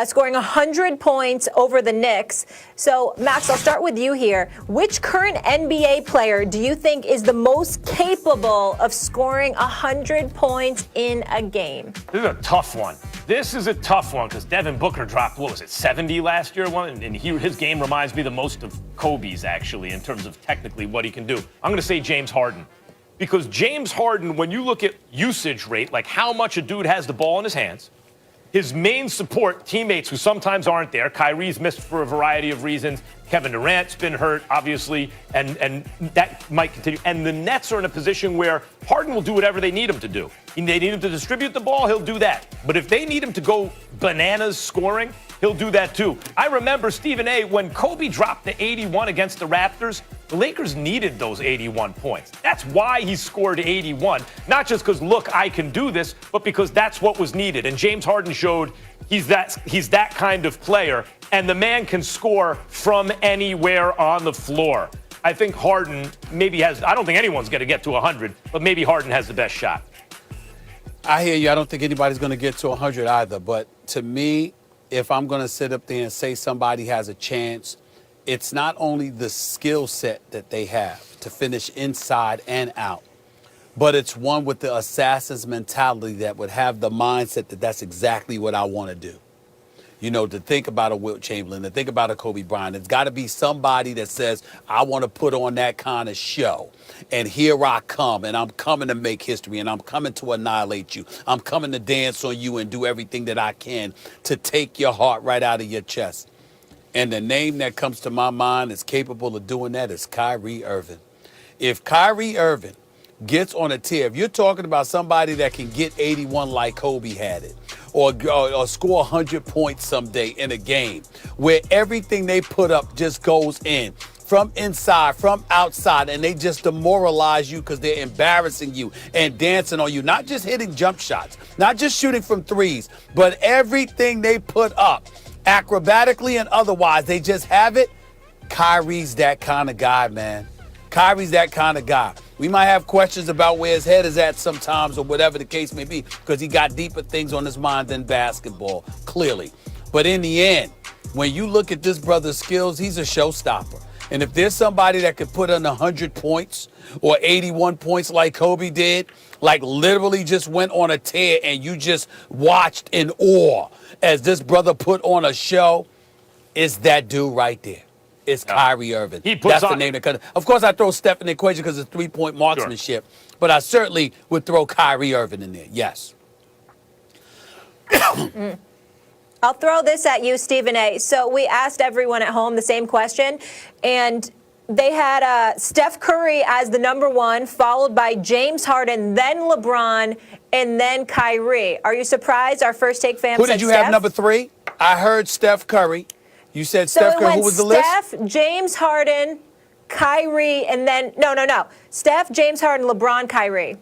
scoring 100 points over the Knicks. So, Max, I'll start with you here. Which current NBA player do you think is the most capable of scoring 100 points in a game? This is a tough one. This is a tough one because Devin Booker dropped, 70 last year? And his game reminds me the most of Kobe's, actually, in terms of technically what he can do. I'm going to say James Harden. Because James Harden, when you look at usage rate, like how much a dude has the ball in his hands, his main support, teammates who sometimes aren't there. Kyrie's missed for a variety of reasons. Kevin Durant's been hurt, obviously, and that might continue. And the Nets are in a position where Harden will do whatever they need him to do. If they need him to distribute the ball, he'll do that. But if they need him to go bananas scoring, he'll do that too. I remember, Stephen A., when Kobe dropped the 81 against the Raptors, the Lakers needed those 81 points. That's why he scored 81. Not just because, look, I can do this, but because that's what was needed. And James Harden showed he's that kind of player. And the man can score from anywhere on the floor. I think Harden maybe has, I don't think anyone's going to get to 100, but maybe Harden has the best shot. I hear you. I don't think anybody's going to get to 100 either. But to me, if I'm going to sit up there and say somebody has a chance, it's not only the skill set that they have to finish inside and out, but it's one with the assassin's mentality that would have the mindset that that's exactly what I want to do. You know, to think about a Wilt Chamberlain, to think about a Kobe Bryant. It's got to be somebody that says, I want to put on that kind of show. And here I come, and I'm coming to make history, and I'm coming to annihilate you. I'm coming to dance on you and do everything that I can to take your heart right out of your chest. And the name that comes to my mind is capable of doing that is Kyrie Irving. If Kyrie Irving gets on a tear, if you're talking about somebody that can get 81 like Kobe had it, or score 100 points someday in a game, where everything they put up just goes in, from inside, from outside, and they just demoralize you because they're embarrassing you and dancing on you, not just hitting jump shots, not just shooting from threes, but everything they put up, acrobatically and otherwise, they just have it. Kyrie's that kind of guy, man. Kyrie's that kind of guy. We might have questions about where his head is at sometimes or whatever the case may be because he got deeper things on his mind than basketball, clearly. But in the end, when you look at this brother's skills, he's a showstopper. And if there's somebody that could put in 100 points or 81 points like Kobe did, like literally just went on a tear and you just watched in awe as this brother put on a show, it's that dude right there. It's Kyrie Irving. That's the name that comes. Of course, I throw Steph in the equation because it's three-point marksmanship, but I certainly would throw Kyrie Irving in there, yes. I'll throw this at you, Stephen A. So we asked everyone at home the same question, and they had Steph Curry as the number one, followed by James Harden, then LeBron, and then Kyrie. Are you surprised our first take fam said Steph? Who did you have number three? I heard Steph Curry. You said Steph Curry. Who was the list? Steph, James Harden, Kyrie, and then no. Steph, James Harden, LeBron, Kyrie.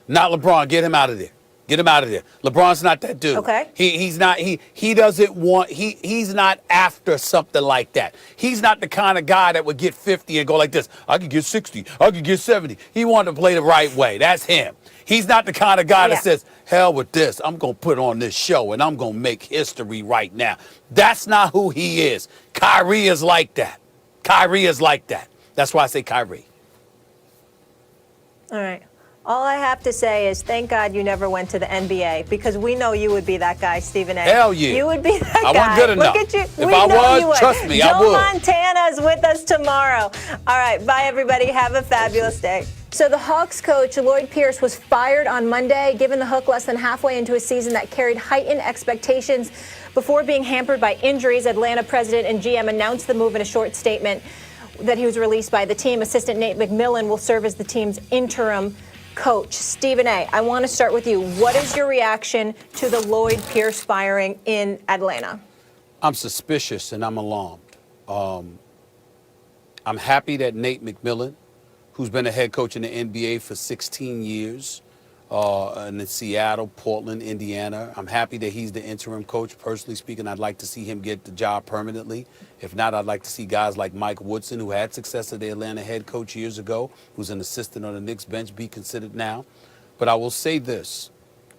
Not LeBron. Get him out of there. Get him out of there. LeBron's not that dude. Okay. He's not. He doesn't want. He's not after something like that. He's not the kind of guy that would get 50 and go like this. I could get 60. I could get 70. He wanted to play the right way. That's him. He's not the kind of guy that says, hell with this. I'm going to put on this show and I'm going to make history right now. That's not who he is. Kyrie is like that. Kyrie is like that. That's why I say Kyrie. All right. All I have to say is thank God you never went to the NBA because we know you would be that guy, Stephen A. Hell yeah. You would be that guy. I wasn't good enough. Look at you. If I was, trust me, I would. Joe Montana's with us tomorrow. All right. Bye, everybody. Have a fabulous day. So the Hawks coach, Lloyd Pierce, was fired on Monday, given the hook less than halfway into a season that carried heightened expectations. Before being hampered by injuries, Atlanta president and GM announced the move in a short statement that he was released by the team. Assistant Nate McMillan will serve as the team's interim coach. Stephen A., I want to start with you. What is your reaction to the Lloyd Pierce firing in Atlanta? I'm suspicious and I'm alarmed. I'm happy that Nate McMillan, who's been a head coach in the NBA for 16 years, in Seattle, Portland, Indiana. I'm happy that he's the interim coach. Personally speaking, I'd like to see him get the job permanently. If not, I'd like to see guys like Mike Woodson, who had success as the Atlanta head coach years ago, who's an assistant on the Knicks bench, be considered now. But I will say this.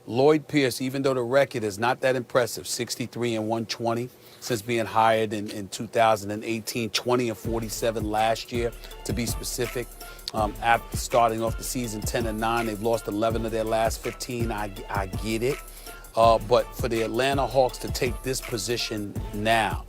Lloyd Pierce, even though the record is not that impressive, 63 and 120 since being hired in 2018, 20 and 47 last year, to be specific. After starting off the season 10 and 9, they've lost 11 of their last 15. I get it. But for the Atlanta Hawks to take this position now,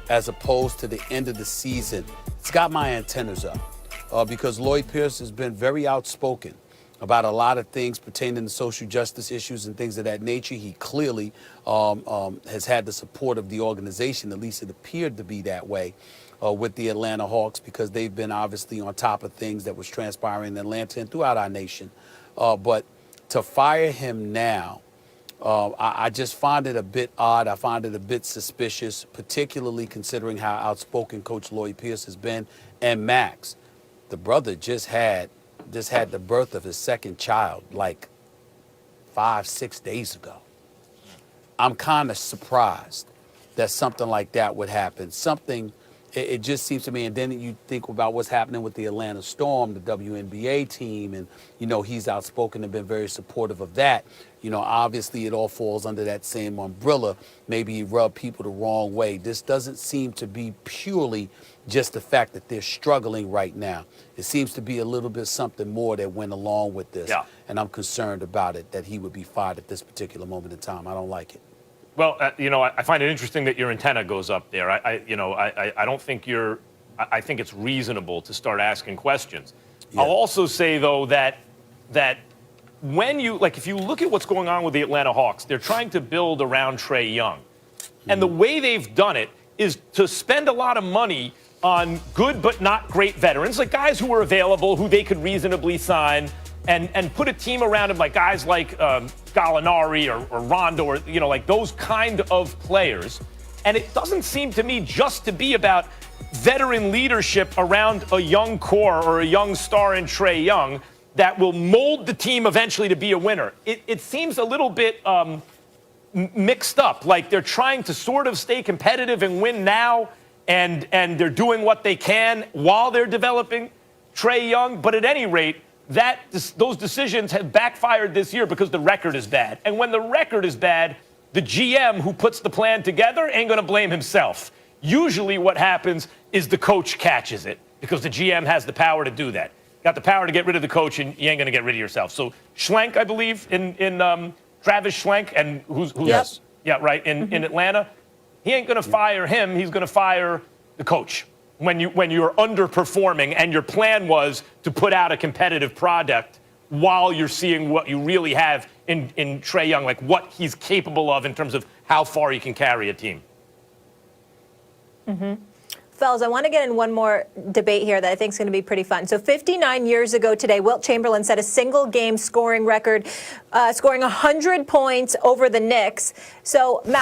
as opposed to the end of the season, it's got my antennas up because Lloyd Pierce has been very outspoken about a lot of things pertaining to social justice issues and things of that nature. He clearly has had the support of the organization, at least it appeared to be that way, with the Atlanta Hawks, because they've been obviously on top of things that was transpiring in Atlanta and throughout our nation. But to fire him now, I just find it a bit odd. I find it a bit suspicious, particularly considering how outspoken Coach Lloyd Pierce has been. And Max, the brother just had the birth of his second child like 5-6 days ago. I'm kind of surprised that something like that would happen. It just seems to me, and then you think about what's happening with the Atlanta Storm, the WNBA team, and, he's outspoken and been very supportive of that. Obviously it all falls under that same umbrella. Maybe he rubbed people the wrong way. This doesn't seem to be purely just the fact that they're struggling right now. It seems to be a little bit something more that went along with this. Yeah. And I'm concerned about it, that he would be fired at this particular moment in time. I don't like it. Well, I find it interesting that your antenna goes up there. I don't think I think it's reasonable to start asking questions. Yeah. I'll also say, though, that when if you look at what's going on with the Atlanta Hawks, they're trying to build around Trae Young. And the way they've done it is to spend a lot of money on good but not great veterans, like guys who are available, who they could reasonably sign, and put a team around him, like guys like Gallinari or Rondo, or like those kind of players. And it doesn't seem to me just to be about veteran leadership around a young core or a young star in Trae Young that will mold the team eventually to be a winner. It seems a little bit mixed up, like they're trying to sort of stay competitive and win now, and they're doing what they can while they're developing Trae Young. But at any rate, those decisions have backfired this year because the record is bad. And when the record is bad, the GM who puts the plan together ain't going to blame himself. Usually what happens is the coach catches it because the GM has the power to do that. Got the power to get rid of the coach, and you ain't going to get rid of yourself. So Schlenk, I believe, in Travis Schlenk, and who's yes. Yeah, right, in Atlanta, he ain't going to fire him. He's going to fire the coach when you're underperforming, and your plan was to put out a competitive product while you're seeing what you really have in Trae Young, like what he's capable of in terms of how far he can carry a team. Mm-hmm. Fellas, I want to get in one more debate here that I think is going to be pretty fun. So 59 years ago today, Wilt Chamberlain set a single-game scoring record, scoring 100 points over the Knicks. So